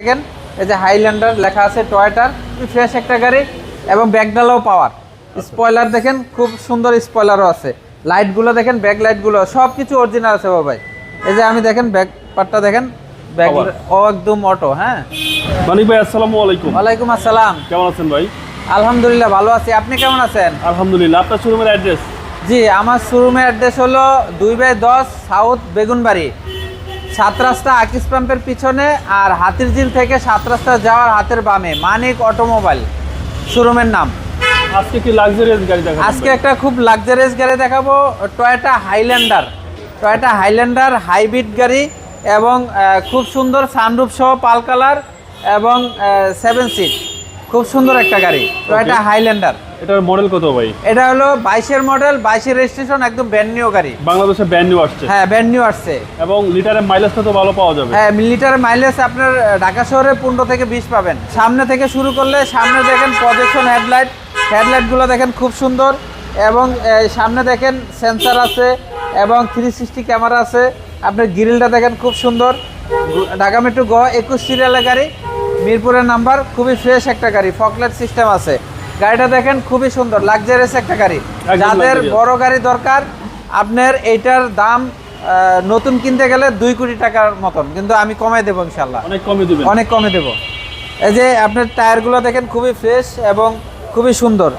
দেখেন এই যে হাইল্যান্ডার লেখা আছে টয়োটার, ফ্রেশ একটা গাড়ি এবং ব্যাকডালাও পাওয়ার। স্পয়লার দেখেন খুব সুন্দর স্পয়লারও আছে। লাইটগুলো দেখেন, ব্যাক লাইটগুলো সব কিছু অরিজিনাল আছে ভাই। এই যে আমি দেখেন ব্যাক পার্টটা দেখেন, ব্যাক ও একদম অটো। হ্যাঁ মানিক ভাই আসসালামু আলাইকুম। ওয়ালাইকুম আসসালাম। কেমন আছেন ভাই? আলহামদুলিল্লাহ ভালো আছি, আপনি কেমন আছেন? আলহামদুলিল্লাহ। আপনার শোরুমের অ্যাড্রেস? জি, আমার শোরুমের অ্যাড্রেস হলো 2/10 সাউথ বেগুনবাড়ি, 7 রাস্তা আকিস পাম্পের পিছনে, আর হাতিরঝিল থেকে 7 রাস্তা যাওয়ার হাতের বামে মানিক অটোমোবাইল শোরুমের নাম। আজকে কি লাক্সারিয়াস গাড়ি দেখাবো? আজকে একটা খুব লাক্সারিয়াস গাড়ি দেখাবো, Toyota Highlander. Toyota Highlander hybrid গাড়ি এবং খুব সুন্দর সানরুফ সহ পাল কালার এবং 7 সিট, খুব সুন্দর একটা গাড়ি টয়োটা হাইল্যান্ডার। এটার মডেল কত ভাই? এটা হলো 22-এর মডেল, 22-এর রেজিস্ট্রেশন, একদম ব্র্যান্ড নিউ গাড়ি। বাংলাদেশে ব্র্যান্ড নিউ আসছে? হ্যাঁ ব্র্যান্ড নিউ আসছে। এবং লিটারের মাইলেজটা তো ভালো পাওয়া যাবে? হ্যাঁ, লিটার মাইলেজ আপনার ঢাকা শহরে 15 থেকে 20 পাবেন। সামনে থেকে শুরু করলে সামনে দেখেন প্রজেকশন হেডলাইটগুলো দেখেন খুব সুন্দর, এবং সামনে দেখেন সেন্সার আছে এবং 360 ক্যামেরা আছে। আপনার গ্রিলটা দেখেন খুব সুন্দর। ঢাকা মেট্রো গ 21 সিরিয়ালের গাড়ি, মিরপুরের নাম্বার, খুবই ফ্রেশ একটা গাড়ি, ফকলাইট সিস্টেম আছে। গাড়িটা দেখেন খুবই সুন্দর, লাক্সারিয়াস একটা গাড়ি। যাদের বড় গাড়ি দরকার, আপনার এইটার দাম নতুন কিনতে গেলে 2 কোটি টাকার মতন, কিন্তু আমি কমাই দেবো ইনশাল্লাহ, অনেক কমে দেবো। এই যে আপনার টায়ারগুলো দেখেন খুবই ফ্রেশ এবং খুবই সুন্দর,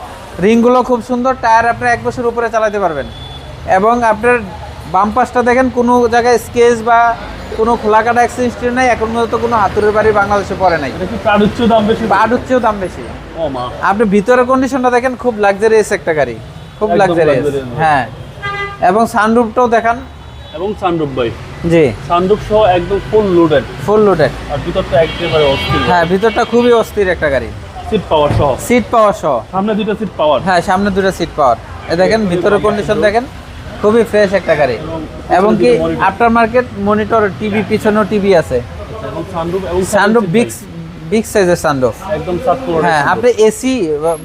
রিংগুলো খুব সুন্দর, টায়ার আপনার 1 বছর উপরে চালাতে পারবেন। এবং আপনার বাম্পাসটা দেখেন কোনো জায়গায় স্কেচ বা কোনো খোলাকাটা অ্যাক্সিডেন্ট নেই, এখন পর্যন্ত কোনো হাতুড়ের বাড়ি বাংলাদেশে পড়ে নাই। পাট হচ্ছেও দাম বেশি। আপনি ভিতরের কন্ডিশনটা দেখেন, খুব লাক্সারিয়াস একটা গাড়ি, খুব লাক্সারিয়াস। হ্যাঁ, এবং সানরুফটাও দেখান। এবং সানরুফ ভাই? জি, সানরুফ সহ একদম ফুল লোডেড। আর ভিতরটা একেবারে অস্থির। হ্যাঁ, ভিতরটা খুবই অস্থির একটা গাড়ি। সিট পাওয়ার সহ? সামনে 2টা সিট পাওয়ার। হ্যাঁ, সামনে 2টা সিট পাওয়ার। এই দেখেন ভিতরের কন্ডিশন দেখেন, খুবই ফ্রেশ একটা গাড়ি। এবং কি আফটার মার্কেট মনিটর, টিভি, পিছনেও টিভি আছে। সানরুফ বিগ সাইজের সানরুফ একদম। হ্যাঁ, আপনি এসি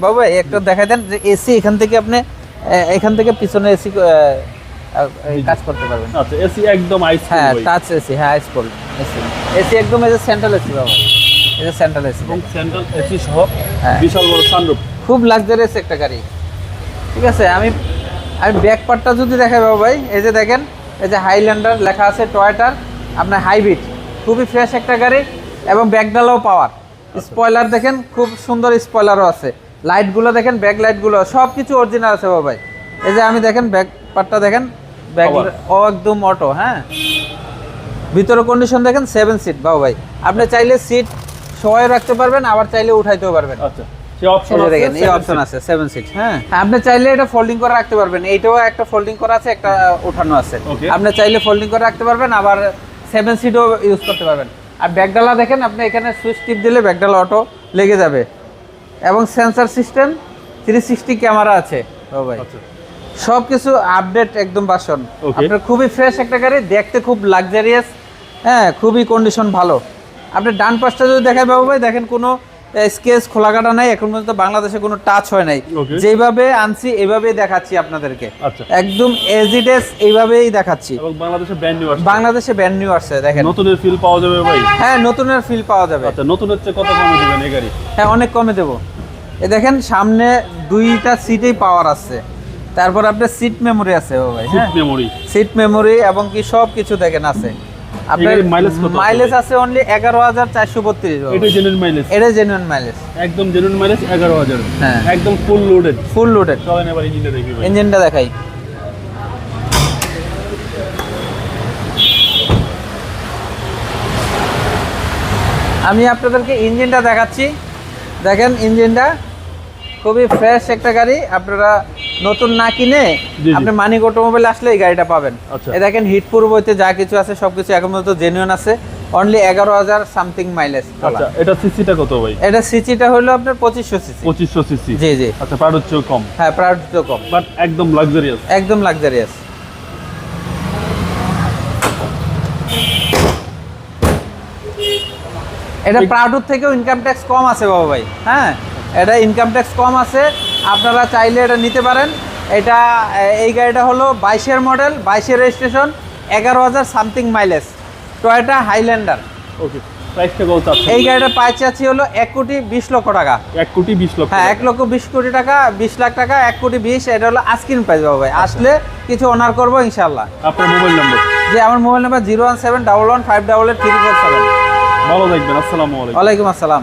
বাবা একটা দেখাই দেন, যে এসি এখান থেকে পিছনে এসি কাজ করতে পারবেন। আচ্ছা, এসি একদম আইস। হ্যাঁ, টাচ এসি। হ্যাঁ, আইস কোল্ড এসি একদম। এই যে সেন্ট্রাল এসি বাবা, এই যে সেন্ট্রাল এসি এবং সেন্ট্রাল এসি সহ বিশাল বড় সানরুফ, খুব লাক্সারিয়াস একটা গাড়ি। ঠিক আছে, আমি ব্যাক পার্টটা যদি দেখাই বাবা ভাই, এই যে দেখেন, এই যে হাইল্যান্ডার লেখা আছে টয়োটার, আপনার হাইব্রিড, খুবই ফ্রেশ একটা গাড়ি এবং ব্যাকডালাও পাওয়ার। স্পয়লার দেখেন খুব সুন্দর, স্পয়লারও আছে। লাইটগুলো দেখেন, ব্যাক লাইটগুলো সব কিছু অরিজিনাল আছে বাবা ভাই। এই যে আমি দেখেন ব্যাক পার্টটা দেখেন, ব্যাক ও একদম অটো। হ্যাঁ, ভিতরে কন্ডিশন দেখেন 7 সিট বাবা ভাই। আপনি চাইলে সিট সবাই রাখতে পারবেন, আবার চাইলে উঠাইতেও পারবেন। আচ্ছা, এই অপশন আছে 7 সিট। হ্যাঁ, আপনি চাইলে এটা ফোল্ডিং করে রাখতে পারবেন। এইটাও একটা ফোল্ডিং করা আছে, একটা ওঠানো আছে। আপনি চাইলে ফোল্ডিং করে রাখতে পারবেন, আবার 7 সিটও ইউজ করতে পারবেন। আর ব্যাকডালা দেখেন, আপনি এখানে সুইচ টিপ দিলে ব্যাকডালা অটো লেগে যাবে। এবং সেন্সর সিস্টেম, 360 ক্যামেরা আছে ও ভাই। সব কিছু আপডেট একদম ভার্সন। আপনার খুবই ফ্রেশ একটা গাড়ি, দেখতে খুব লাক্সারিয়াস। হ্যাঁ, খুবই কন্ডিশন ভালো। আপনি ডান পাশটা যদি দেখাই বাবু ভাই, দেখেন কোনো স্কেচ খোলাকাটা নাই, এখন পর্যন্ত বাংলাদেশে কোনো টাচ হয় নাই। যেভাবে আনছি এইভাবেই দেখাচ্ছি আপনাদেরকে, একদম এজ ইট ইজ এইভাবেই দেখাচ্ছি। এবং বাংলাদেশে ব্র্যান্ড নিউ আসছে দেখেন। নতুনের ফিল পাওয়া যাবে ভাই? হ্যাঁ, নতুনের ফিল পাওয়া যাবে। আচ্ছা, নতুনের চেয়ে কত কমে দিবেন এই গাড়ি? হ্যাঁ, অনেক কমে দেবো। এই দেখেন সামনে 2টা সিটেই পাওয়ার আছে, তারপর আপনার সিট মেমোরি আছে ও ভাই। হ্যাঁ, সিট মেমোরি এবং কি সব কিছু দেখেন আছে। আপনার মাইলেজ আছে অনলি 11,432। এটা জেনুইন মাইলেজ? এটা জেনুইন মাইলেজ, একদম জেনুইন মাইলেজ 11,000। হ্যাঁ, একদম ফুল লোডেড। চলেন এবার ইঞ্জিনটা দেখি ভাই। ইঞ্জিনটা দেখাই। আমি আপনাদেরকে ইঞ্জিনটা দেখাচ্ছি। দেখেন ইঞ্জিনটা খুবই ফ্রেশ একটা গাড়ি। আপনারা নতুন না কিনে আপনি মানিক অটোমোবাইল আসলে এই গাড়িটা পাবেন। এই দেখেন হিটপুর বইতে যা কিছু আছে সবকিছু এখন পর্যন্ত জেনুইন আছে। Only 11,000 something mileage. আচ্ছা, এটা সিসিটা কত ভাই? এটা সিসিটা হলো আপনার 2500 সিসি। 2500 সিসি? জি জি। আচ্ছা, প্রাউড হচ্ছে কম? হ্যাঁ, প্রাউড হচ্ছে কম, বাট একদম লাক্সারিয়াস। একদম লাক্সারিয়াস। এটা প্রাউড থেকেও ইনকাম ট্যাক্স কম আছে বাবা ভাই। হ্যাঁ, এটা ইনকাম ট্যাক্স কম আছে, আপনারা চাইলে এটা নিতে পারেন। এটা এই গাড়িটা হলো 22-এর মডেল, 22-এর registration, 11,000 something mileage, Toyota Highlander. প্রাইসটা কত চাচ্ছেন? এই গাড়িটা প্রাইস চাচ্ছি হলো 1,20,00,000 টাকা। 1,20,00,000 হ্যাঁ, 1,20,00,000 টাকা, 20,00,000 টাকা, 1,20,00,000, এটা হলো আস্কিং প্রাইস বাবু ভাই। আসলে কিছু অনার করবো ইনশাল্লাহ। আপনার মোবাইল নাম্বার? যে আমার মোবাইল নাম্বার 01711588347। ভালো থাকবেন, আসসালামু আলাইকুম। ওয়ালাইকুম আসসালাম।